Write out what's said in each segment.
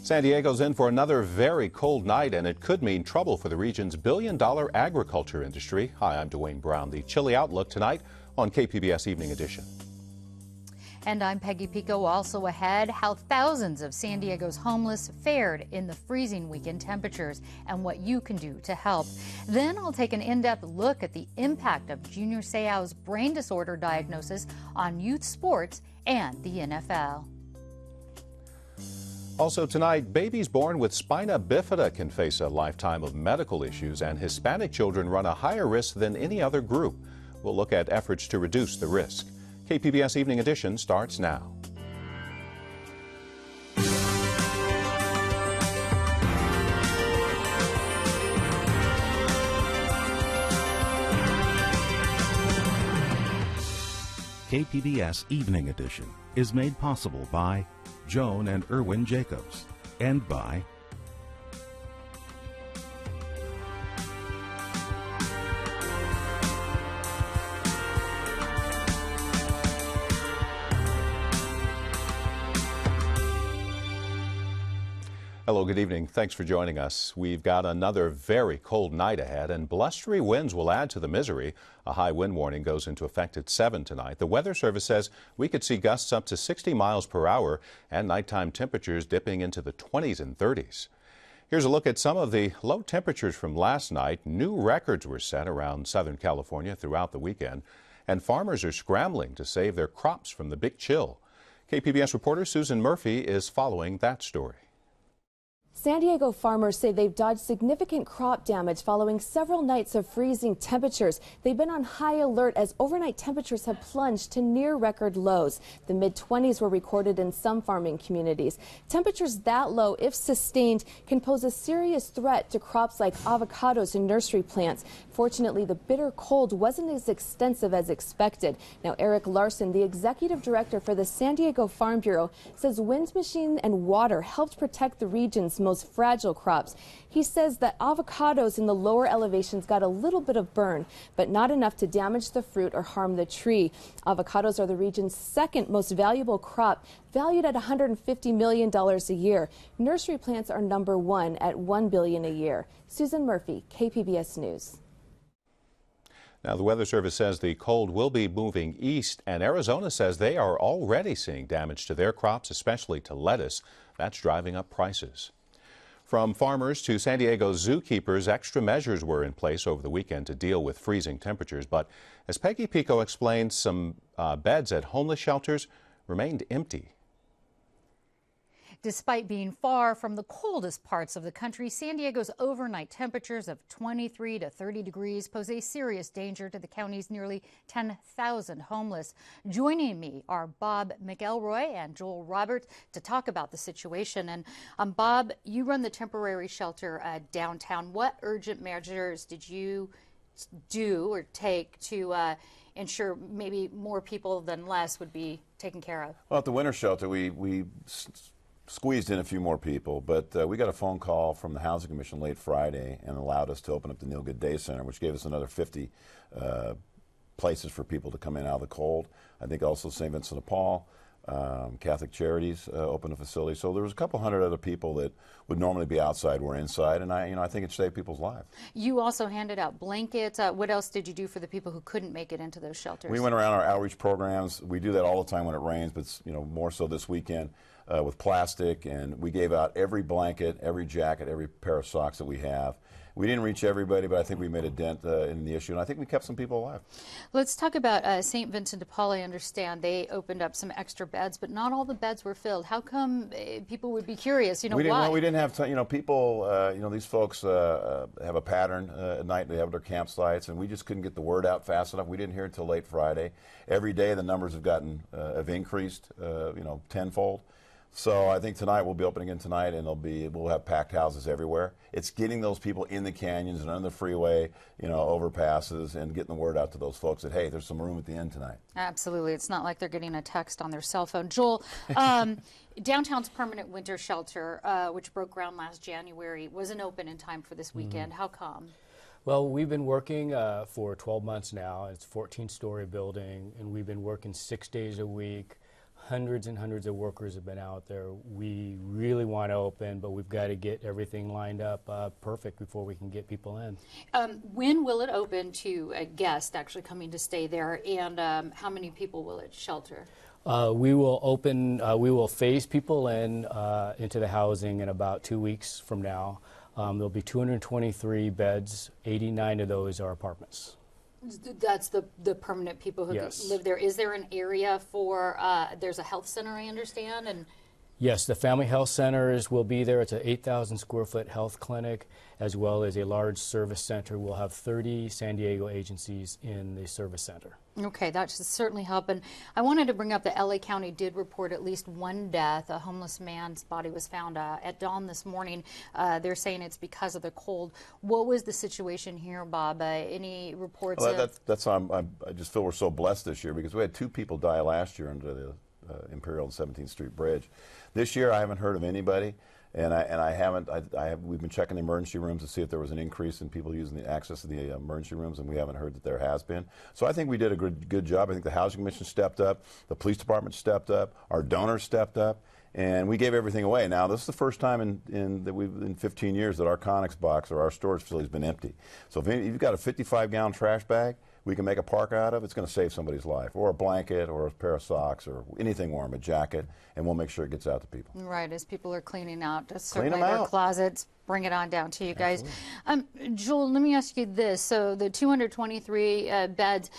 San Diego's in for another very cold night, and it could mean trouble for the region's billion-dollar agriculture industry. Hi, I'm Dwayne Brown. The chilly outlook tonight on KPBS Evening Edition. And I'm Peggy Pico. Also ahead, how thousands of San Diego's homeless fared in the freezing weekend temperatures and what you can do to help. Then I'll take an in-depth look at the impact of Junior Seau's brain disorder diagnosis on youth sports and the NFL. Also tonight, babies born with spina bifida can face a lifetime of medical issues, and Hispanic children run a higher risk than any other group. We'll look at efforts to reduce the risk. KPBS Evening Edition starts now. KPBS Evening Edition is made possible by Joan and Irwin Jacobs and by Hello, good evening. Thanks for joining us. We've got another very cold night ahead, and blustery winds will add to the misery. A high wind warning goes into effect at 7 tonight. The Weather Service says we could see gusts up to 60 miles per hour and nighttime temperatures dipping into the 20s and 30s. Here's a look at some of the low temperatures from last night. New records were set around Southern California throughout the weekend, and farmers are scrambling to save their crops from the big chill. KPBS reporter Susan Murphy is following that story. San Diego farmers say they've dodged significant crop damage following several nights of freezing temperatures. They've been on high alert as overnight temperatures have plunged to near record lows. The mid-20s were recorded in some farming communities. Temperatures that low, if sustained, can pose a serious threat to crops like avocados and nursery plants. Fortunately, the bitter cold wasn't as extensive as expected. Now, Eric Larson, the executive director for the San Diego Farm Bureau, says wind machine and water helped protect the region's most fragile crops. He says that avocados in the lower elevations got a little bit of burn, but not enough to damage the fruit or harm the tree. Avocados are the region's second most valuable crop, valued at $150 million a year. Nursery plants are number one at $1 billion a year. Susan Murphy, KPBS News. Now, the Weather Service says the cold will be moving east, and Arizona says they are already seeing damage to their crops, especially to lettuce. That's driving up prices. From farmers to San Diego's zookeepers, extra measures were in place over the weekend to deal with freezing temperatures. But as Peggy Pico explained, some beds at homeless shelters remained empty. Despite being far from the coldest parts of the country, San Diego's overnight temperatures of 23 to 30 degrees pose a serious danger to the county's nearly 10,000 homeless. Joining me are Bob McElroy and Joel Robert to talk about the situation. And Bob, you run the temporary shelter downtown. What urgent measures did you do or take to ensure maybe more people than less would be taken care of? Well, at the winter shelter, we squeezed in a few more people, but we got a phone call from the Housing Commission late Friday and allowed us to open up the Neil Good Day Center, which gave us another 50 places for people to come in out of the cold. I think also St. Vincent de Paul, Catholic Charities opened a facility. So there was a couple hundred other people that would normally be outside were inside, and I think it saved people's lives. You also handed out blankets. What else did you do for the people who couldn't make it into those shelters? We went around our outreach programs. We do that all the time when it rains, but more so this weekend. With plastic, and we gave out every blanket, every jacket, every pair of socks that we have. We didn't reach everybody, but I think we made a dent in the issue, and I think we kept some people alive. Let's talk about St. Vincent de Paul. I understand they opened up some extra beds, but not all the beds were filled. How come people would be curious? Why? Well, we didn't have time. People, these folks have a pattern at night. They have their campsites, and we just couldn't get the word out fast enough. We didn't hear it until late Friday. Every day the numbers have increased, tenfold. So I think tonight we'll be opening again tonight, and we'll have packed houses everywhere. It's getting those people in the canyons and on the freeway, overpasses, and getting the word out to those folks that, hey, there's some room at the end tonight. Absolutely. It's not like they're getting a text on their cell phone. Joel, downtown's permanent winter shelter, which broke ground last January, wasn't open in time for this weekend. How come? Well, we've been working for 12 months now. It's a 14-story building, and we've been working 6 days a week. hundreds and hundreds of workers have been out there. We really want to open, but we've got to get everything lined up perfect before we can get people in. When will it open to a guest actually coming to stay there, and how many people will it shelter? We will open, we will phase people in into the housing in about 2 weeks from now. There'll be 223 beds, 89 of those are apartments. That's the permanent people who Yes. live there. Is there an area for, there's a health center, I understand? And Yes, the family health centers will be there. It's an 8,000 square foot health clinic, as well as a large service center. We'll have 30 San Diego agencies in the service center. okay, that should certainly help. And I wanted to bring up that LA County did report at least one death. A homeless man's body was found at dawn this morning. They're saying it's because of the cold. What was the situation here, Bob? Any reports? Well, I just feel we're so blessed this year because we had 2 people die last year under the Imperial and 17th Street Bridge. This year, I haven't heard of anybody, and we've been checking the emergency rooms to see if there was an increase in people using the access to the emergency rooms, and we haven't heard that there has been. So I think we did a good job. I think the Housing Commission stepped up, the police department stepped up, our donors stepped up, and we gave everything away. Now, this is the first time in 15 years that our Conex box or our storage facility has been empty. So if you've got a 55-gallon trash bag we can make a park out of, it's going to save somebody's life, or a blanket, or a pair of socks, or anything warm, a jacket, and we'll make sure it gets out to people. Right, as people are cleaning out Clean them their out. closets, bring it on down to you guys. Joel, let me ask you this. So the 223 beds,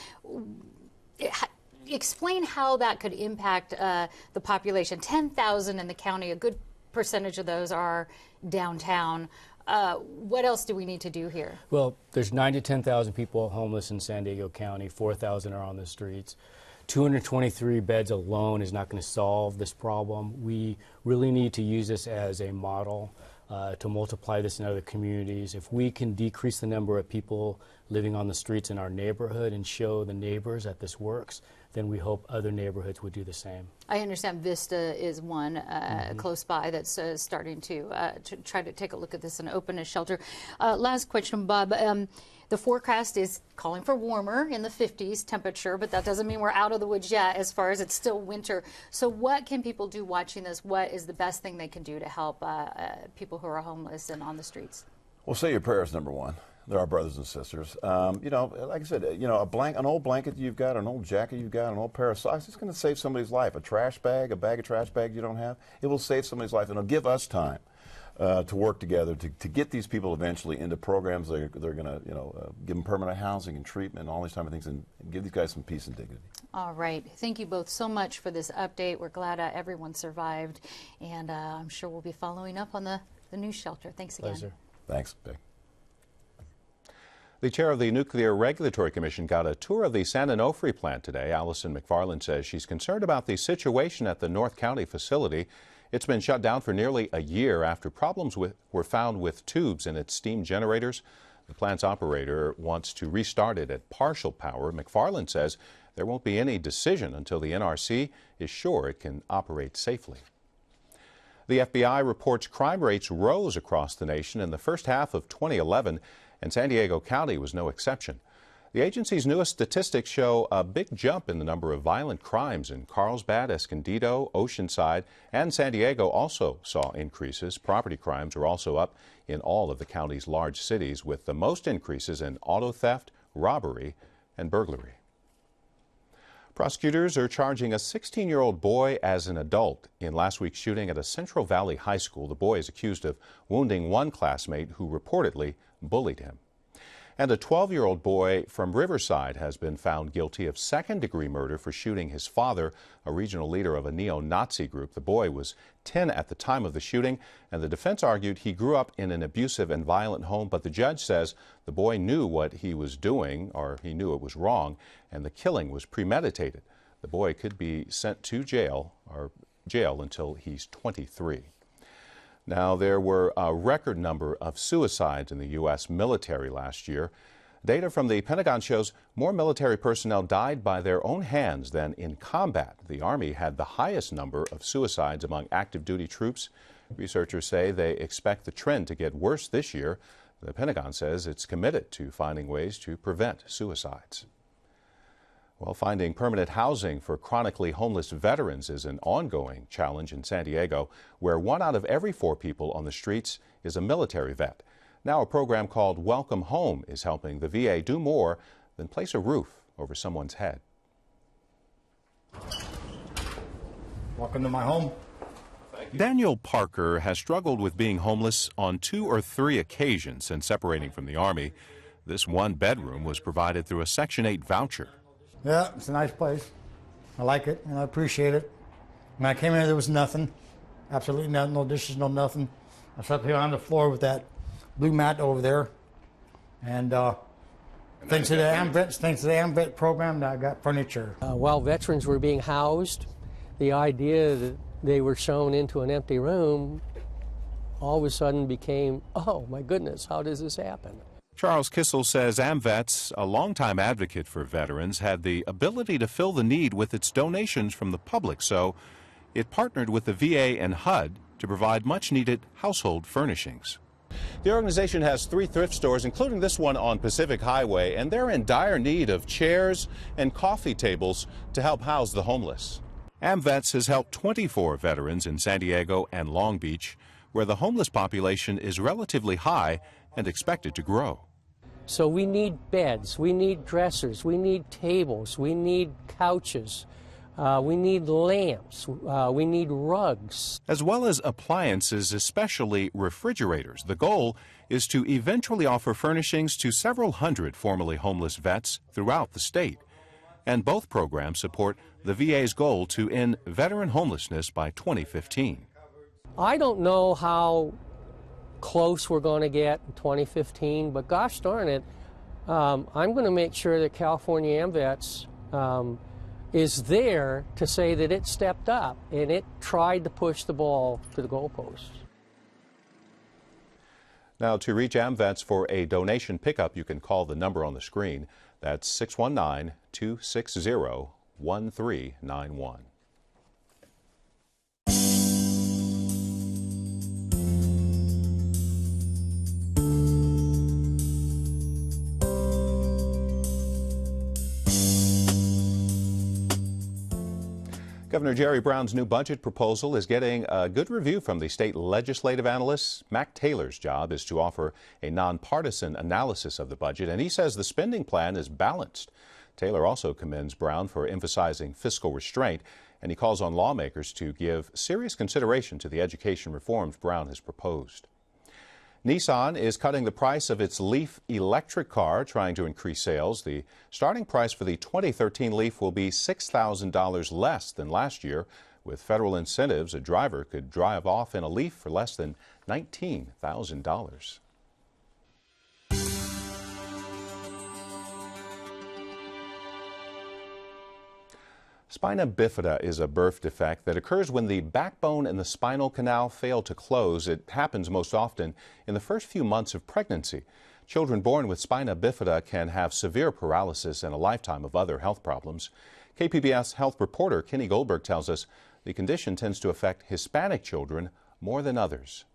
explain how that could impact the population. 10,000 in the county, a good percentage of those are downtown. What else do we need to do here? Well, there's 9,000 to 10,000 people homeless in San Diego County. 4,000 are on the streets. 223 beds alone is not going to solve this problem. We really need to use this as a model to multiply this in other communities. If we can decrease the number of people living on the streets in our neighborhood and show the neighbors that this works, then we hope other neighborhoods would do the same. I understand Vista is one close by that's starting to try to take a look at this and open a shelter. Last question, Bob. The forecast is calling for warmer in the 50s temperature, but that doesn't mean we're out of the woods yet as far as it's still winter. So what can people do watching this? What is the best thing they can do to help people who are homeless and on the streets? Well, say your prayers, number one. They're our brothers and sisters. You know, like I said, you know, an old blanket you've got, an old jacket you've got, an old pair of socks, it's going to save somebody's life. A trash bag, a bag of trash bags you don't have, it will save somebody's life. And it'll give us time to work together to get these people eventually into programs they're going to, you know, give them permanent housing and treatment and all these type of things and give these guys some peace and dignity. All right. Thank you both so much for this update. We're glad everyone survived, and I'm sure we'll be following up on the new shelter. Thanks again. Pleasure. Thanks, Vic. The chair of the Nuclear Regulatory Commission got a tour of the San Onofre plant today. Allison McFarland says she's concerned about the situation at the North County facility. It's been shut down for nearly a year after problems were found with tubes in its steam generators. The plant's operator wants to restart it at partial power. McFarland says there won't be any decision until the NRC is sure it can operate safely. The FBI reports crime rates rose across the nation in the first half of 2011, and San Diego County was no exception. The agency's newest statistics show a big jump in the number of violent crimes in Carlsbad, Escondido, Oceanside, and San Diego also saw increases. Property crimes were also up in all of the county's large cities, with the most increases in auto theft, robbery, and burglary. Prosecutors are charging a 16-year-old boy as an adult in last week's shooting at a Central Valley high school. The boy is accused of wounding one classmate who reportedly bullied him. And a 12-year-old boy from Riverside has been found guilty of second-degree murder for shooting his father, a regional leader of a neo-Nazi group. The boy was 10 at the time of the shooting, and the defense argued he grew up in an abusive and violent home, but the judge says the boy knew what he was doing, or he knew it was wrong, and the killing was premeditated. The boy could be sent to jail until he's 23. Now, there were a record number of suicides in the U.S. military last year. Data from the Pentagon shows more military personnel died by their own hands than in combat. The Army had the highest number of suicides among active duty troops. Researchers say they expect the trend to get worse this year. The Pentagon says it's committed to finding ways to prevent suicides. Well, finding permanent housing for chronically homeless veterans is an ongoing challenge in San Diego, where 1 out of every 4 people on the streets is a military vet. Now a program called Welcome Home is helping the VA do more than place a roof over someone's head. Welcome to my home. Daniel Parker has struggled with being homeless on 2 or 3 occasions since separating from the Army. This 1 bedroom was provided through a Section 8 voucher. Yeah, it's a nice place. I like it and I appreciate it. When I came in, there was nothing. Absolutely nothing, no dishes, no nothing. I slept here on the floor with that blue mat over there. And thanks to the AMVET program, I got furniture. While veterans were being housed, the idea that they were shown into an empty room all of a sudden became, oh my goodness, how does this happen? Charles Kissel says AMVETS, a longtime advocate for veterans, had the ability to fill the need with its donations from the public, so it partnered with the VA and HUD to provide much-needed household furnishings. The organization has 3 thrift stores, including this one on Pacific Highway, and they're in dire need of chairs and coffee tables to help house the homeless. AMVETS has helped 24 veterans in San Diego and Long Beach, where the homeless population is relatively high and expected to grow. So we need beds, we need dressers, we need tables, we need couches, we need lamps, we need rugs. As well as appliances, especially refrigerators. The goal is to eventually offer furnishings to several hundred formerly homeless vets throughout the state. And both programs support the VA's goal to end veteran homelessness by 2015. I don't know how close we're going to get in 2015, but gosh darn it, I'm going to make sure that California AMVETS is there to say that it stepped up and it tried to push the ball to the goalposts. Now, to reach AMVETS for a donation pickup, you can call the number on the screen. That's 619-260-1391. Governor Jerry Brown's new budget proposal is getting a good review from the state legislative analysts. Mac Taylor's job is to offer a nonpartisan analysis of the budget, and he says the spending plan is balanced. Taylor also commends Brown for emphasizing fiscal restraint, and he calls on lawmakers to give serious consideration to the education reforms Brown has proposed. Nissan is cutting the price of its Leaf electric car, trying to increase sales. The starting price for the 2013 Leaf will be $6,000 less than last year. With federal incentives, a driver could drive off in a Leaf for less than $19,000. Spina bifida is a birth defect that occurs when the backbone and the spinal canal fail to close. It happens most often in the first few months of pregnancy. Children born with spina bifida can have severe paralysis and a lifetime of other health problems. KPBS health reporter Kenny Goldberg tells us the condition tends to affect Hispanic children more than others.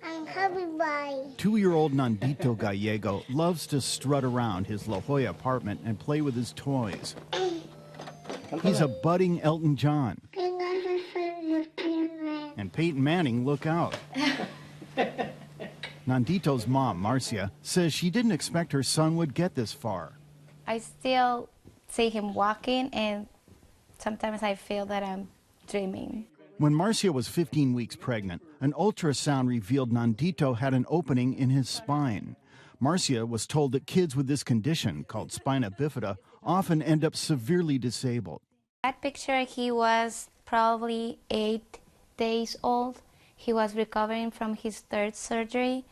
I'm happy bye. 2-year-old Nandito Gallego loves to strut around his La Jolla apartment and play with his toys. He's a budding Elton John. And Peyton Manning, look out. Nandito's mom, Marcia, says she didn't expect her son would get this far. I still see him walking, and sometimes I feel that I'm dreaming. When Marcia was 15 weeks pregnant, an ultrasound revealed Nandito had an opening in his spine. Marcia was told that kids with this condition, called spina bifida, often end up severely disabled. That picture, he was probably 8 days old. He was recovering from his 3rd surgery.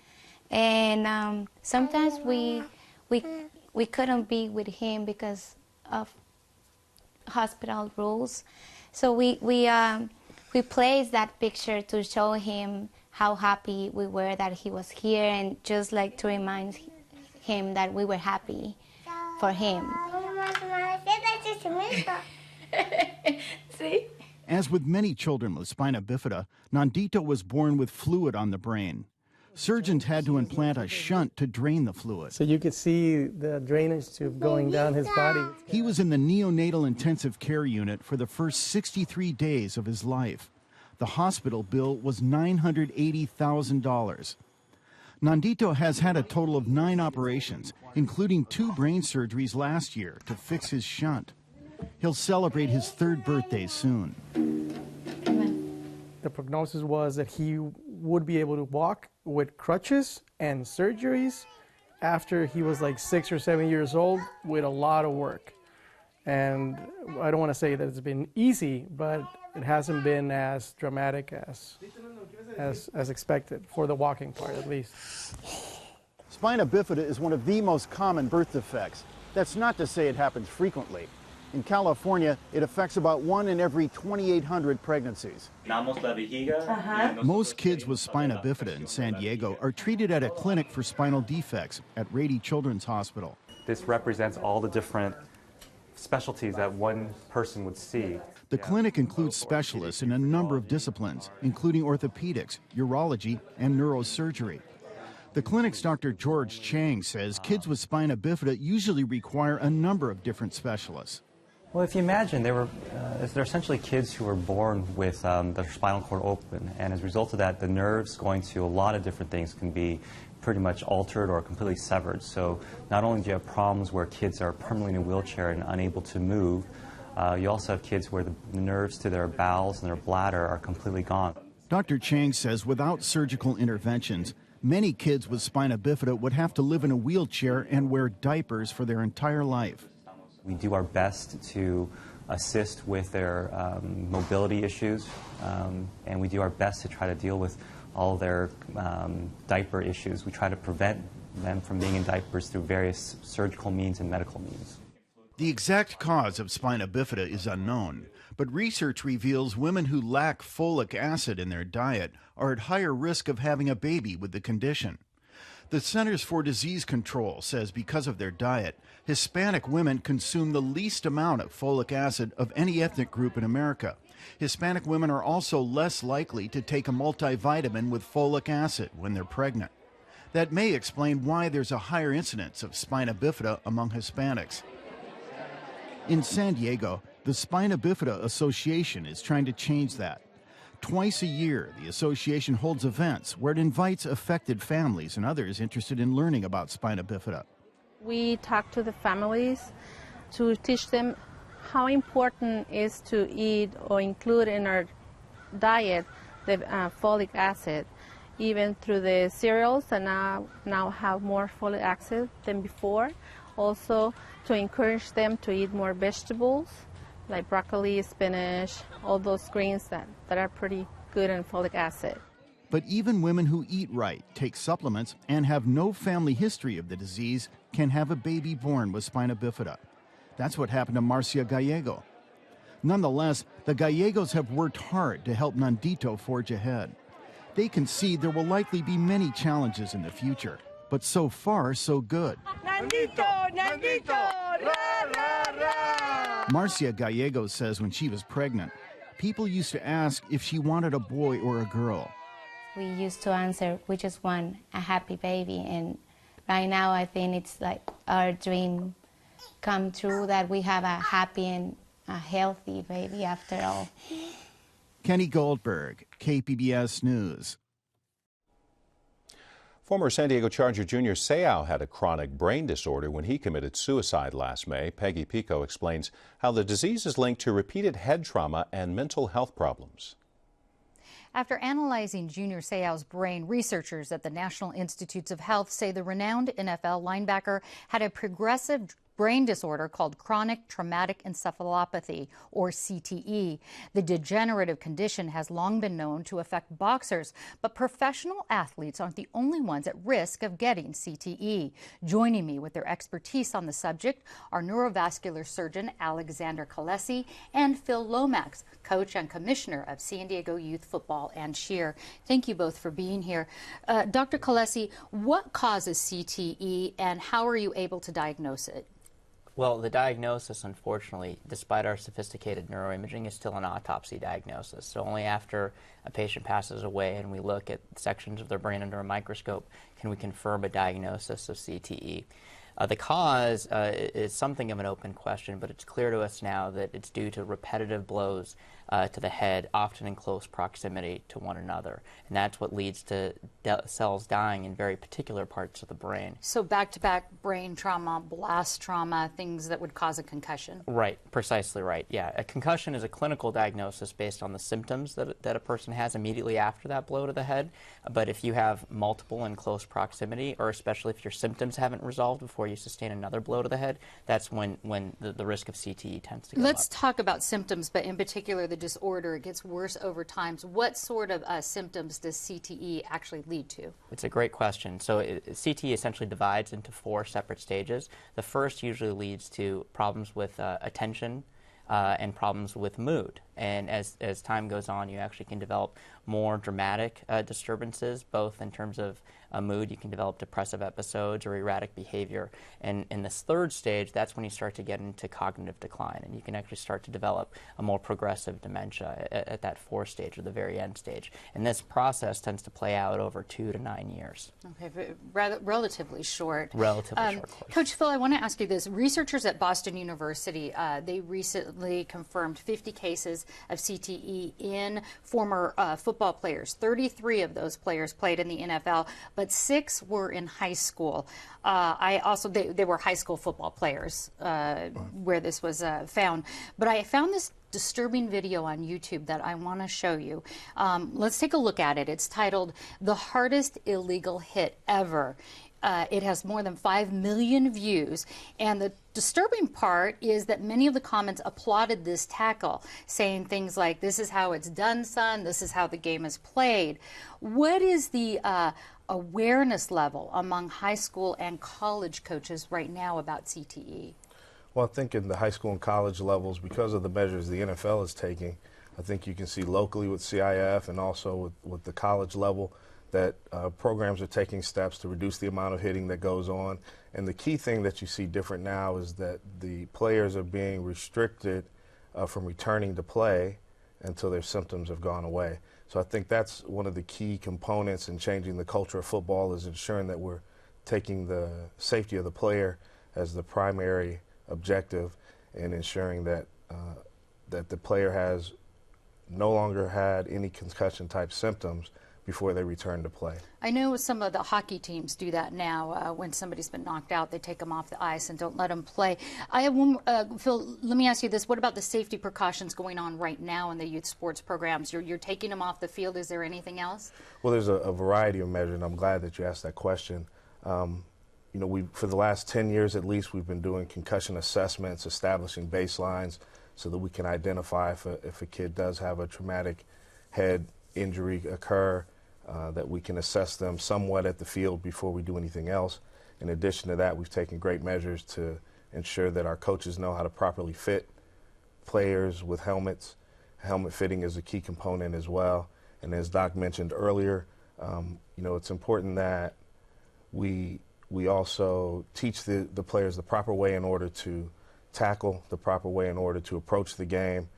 And sometimes we couldn't be with him because of hospital rules. So we placed that picture to show him how happy we were that he was here, and just like to remind him that we were happy for him. See? As with many children with spina bifida, Nandito was born with fluid on the brain. Surgeons had to implant a shunt to drain the fluid. So you could see the drainage tube going down his body. He was in the neonatal intensive care unit for the first 63 days of his life. The hospital bill was $980,000. Nandito has had a total of 9 operations, including 2 brain surgeries last year to fix his shunt. He'll celebrate his 3rd birthday soon. The prognosis was that he would be able to walk with crutches and surgeries after he was like 6 or 7 years old with a lot of work. And I don't want to say that it's been easy, but it hasn't been as dramatic as expected, for the walking part at least. Spina bifida is one of the most common birth defects. That's not to say it happens frequently. In California, it affects about 1 in every 2,800 pregnancies. Most kids with spina bifida in San Diego are treated at a clinic for spinal defects at Rady Children's Hospital. This represents all the different specialties that one person would see. The clinic includes specialists in a number of disciplines, including orthopedics, urology, and neurosurgery. The clinic's Dr. George Chang says kids with spina bifida usually require a number of different specialists. Well, if you imagine, they're essentially kids who were born with their spinal cord open, and as a result of that, the nerves going to a lot of different things can be pretty much altered or completely severed. So not only do you have problems where kids are permanently in a wheelchair and unable to move, you also have kids where the nerves to their bowels and their bladder are completely gone. Dr. Chang says without surgical interventions, many kids with spina bifida would have to live in a wheelchair and wear diapers for their entire life. We do our best to assist with their mobility issues, and we do our best to try to deal with all their diaper issues. We try to prevent them from being in diapers through various surgical means and medical means. The exact cause of spina bifida is unknown, but research reveals women who lack folic acid in their diet are at higher risk of having a baby with the condition. The Centers for Disease Control says because of their diet, Hispanic women consume the least amount of folic acid of any ethnic group in America. Hispanic women are also less likely to take a multivitamin with folic acid when they're pregnant. That may explain why there's a higher incidence of spina bifida among Hispanics. In San Diego, the Spina Bifida Association is trying to change that. Twice a year, the association holds events where it invites affected families and others interested in learning about spina bifida. We talk to the families to teach them how important it is to eat or include in our diet the folic acid, even through the cereals that now have more folic acid than before. Also, to encourage them to eat more vegetables like broccoli, spinach, all those greens that are pretty good in folic acid. But even women who eat right, take supplements, and have no family history of the disease can have a baby born with spina bifida. That's what happened to Marcia Gallego. Nonetheless, the Gallegos have worked hard to help Nandito forge ahead. They concede there will likely be many challenges in the future, but so far, so good. Nandito, Nandito, ra, ra, ra. Marcia Gallego says when she was pregnant, people used to ask if she wanted a boy or a girl. We used to answer, we just want a happy baby, and right now I think it's like our dream come true that we have a happy and a healthy baby after all. Kenny Goldberg, KPBS News. Former San Diego Charger Junior Seau had a chronic brain disorder when he committed suicide last May. Peggy Pico explains how the disease is linked to repeated head trauma and mental health problems. After analyzing Junior Seau's brain, researchers at the National Institutes of Health say the renowned NFL linebacker had a progressive brain disorder called chronic traumatic encephalopathy, or CTE. The degenerative condition has long been known to affect boxers, but professional athletes aren't the only ones at risk of getting CTE. Joining me with their expertise on the subject are neurovascular surgeon Alexander Kalesi and Phil Lomax, coach and commissioner of San Diego Youth Football and Cheer. Thank you both for being here. Dr. Kalesi, what causes CTE and how are you able to diagnose it? Well, the diagnosis, unfortunately, despite our sophisticated neuroimaging, is still an autopsy diagnosis. So only after a patient passes away and we look at sections of their brain under a microscope can we confirm a diagnosis of CTE. The cause is something of an open question, but it's clear to us now that it's due to repetitive blows to the head, often in close proximity to one another. And that's what leads to cells dying in very particular parts of the brain. So back-to-back brain trauma, blast trauma, things that would cause a concussion? Right, precisely right, yeah. A concussion is a clinical diagnosis based on the symptoms that a person has immediately after that blow to the head. But if you have multiple in close proximity, or especially if your symptoms haven't resolved before you sustain another blow to the head, that's when the risk of CTE tends to go up. Let's talk about symptoms, but in particular the disorder. It gets worse over time. So what sort of symptoms does CTE actually lead to? It's a great question. So CTE essentially divides into 4 separate stages. The first usually leads to problems with attention and problems with mood. And as time goes on, you actually can develop more dramatic disturbances, both in terms of mood. You can develop depressive episodes or erratic behavior. And in this third stage, that's when you start to get into cognitive decline, and you can actually start to develop a more progressive dementia at that 4th stage, or the very end stage. And this process tends to play out over 2 to 9 years. Okay, relatively short. Relatively short course. Coach Phil, I want to ask you this. Researchers at Boston University, they recently confirmed 50 cases of CTE in former football players. 33 of those players played in the NFL, but 6 were in high school. They were high school football players where this was found. But I found this disturbing video on YouTube that I want to show you. Let's take a look at it. It's titled "The Hardest Illegal Hit Ever." It has more than 5 million views, and the disturbing part is that many of the comments applauded this tackle, saying things like, "This is how it's done, son. This is how the game is played." What is the awareness level among high school and college coaches right now about CTE? Well, I think in the high school and college levels, because of the measures the NFL is taking, I think you can see locally with CIF and also with the college level that programs are taking steps to reduce the amount of hitting that goes on. And the key thing that you see different now is that the players are being restricted from returning to play until their symptoms have gone away. So I think that's one of the key components in changing the culture of football, is ensuring that we're taking the safety of the player as the primary objective, and ensuring that that the player has no longer had any concussion type symptoms before they return to play. I know some of the hockey teams do that now. When somebody's been knocked out, they take them off the ice and don't let them play. I have one, Phil, let me ask you this. What about the safety precautions going on right now in the youth sports programs? You're taking them off the field. Is there anything else? Well, there's a variety of measures, and I'm glad that you asked that question. You know, for the last 10 years at least, we've been doing concussion assessments, establishing baselines so that we can identify if a kid does have a traumatic head injury occur, that we can assess them somewhat at the field before we do anything else. In addition to that, we've taken great measures to ensure that our coaches know how to properly fit players with helmets. Helmet fitting is a key component as well. And as Doc mentioned earlier, you know, it's important that we also teach the players the proper way in order to tackle, the proper way in order to approach the game.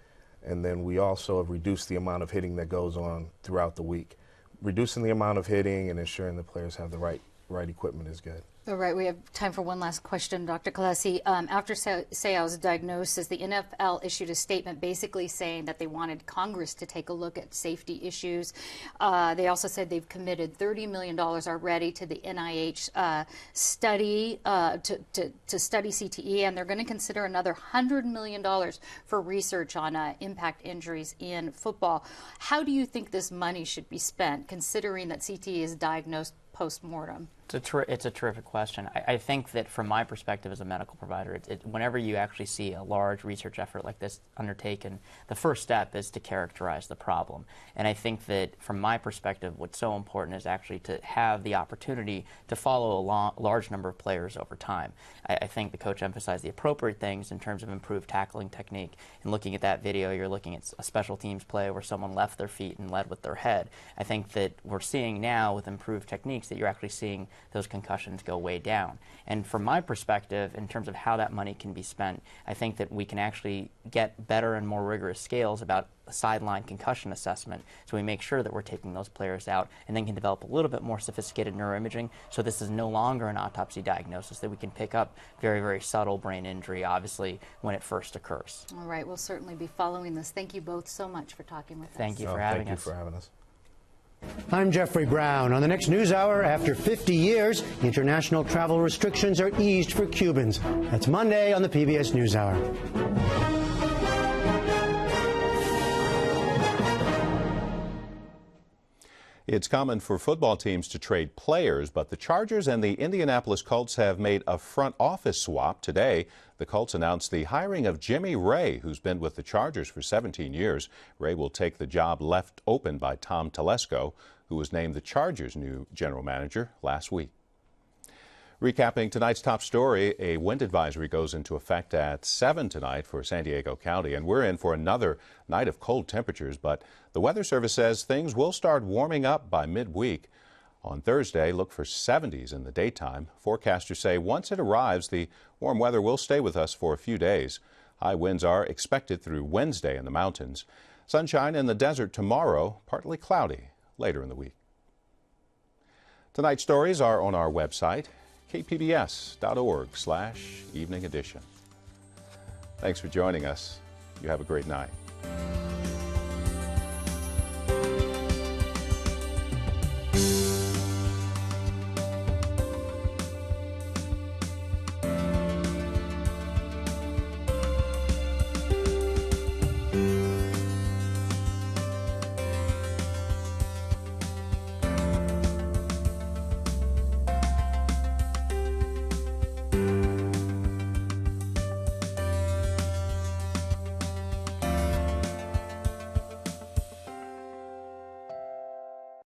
And then we also have reduced the amount of hitting that goes on throughout the week. Reducing the amount of hitting and ensuring the players have the right equipment is good. All right, we have time for one last question, Dr. Kalesi. After Seau's diagnosis, the NFL issued a statement basically saying that they wanted Congress to take a look at safety issues. They also said they've committed $30 million already to the NIH study to study CTE, and they're going to consider another $100 million for research on impact injuries in football. How do you think this money should be spent, considering that CTE is diagnosed post-mortem? It's a terrific question. I think that from my perspective as a medical provider, whenever you actually see a large research effort like this undertaken, the first step is to characterize the problem. And I think that from my perspective, what's so important is actually to have the opportunity to follow a large number of players over time. I think the coach emphasized the appropriate things in terms of improved tackling technique. And looking at that video, you're looking at a special teams play where someone left their feet and led with their head. I think that we're seeing now with improved techniques that you're actually seeing those concussions go way down. And from my perspective, in terms of how that money can be spent, I think that we can actually get better and more rigorous scales about sideline concussion assessment, so we make sure that we're taking those players out, and then can develop a little bit more sophisticated neuroimaging, so this is no longer an autopsy diagnosis, that we can pick up very, very subtle brain injury, obviously, when it first occurs. All right, we'll certainly be following this. Thank you both so much for talking with us. Thank you for having us. Thank you for having us. I'm Jeffrey Brown. On the next NewsHour, after 50 years, international travel restrictions are eased for Cubans. That's Monday on the PBS NewsHour. It's common for football teams to trade players, but the Chargers and the Indianapolis Colts have made a front office swap today. The Colts announced the hiring of Jimmy Ray, who's been with the Chargers for 17 years. Ray will take the job left open by Tom Telesco, who was named the Chargers' new general manager last week. Recapping tonight's top story, a wind advisory goes into effect at 7 tonight for San Diego County, and we're in for another night of cold temperatures, but the Weather Service says things will start warming up by midweek. On Thursday, look for 70s in the daytime. Forecasters say once it arrives, the warm weather will stay with us for a few days. High winds are expected through Wednesday in the mountains. Sunshine in the desert tomorrow, partly cloudy later in the week. Tonight's stories are on our website, kpbs.org/evening edition. Thanks for joining us. You have a great night.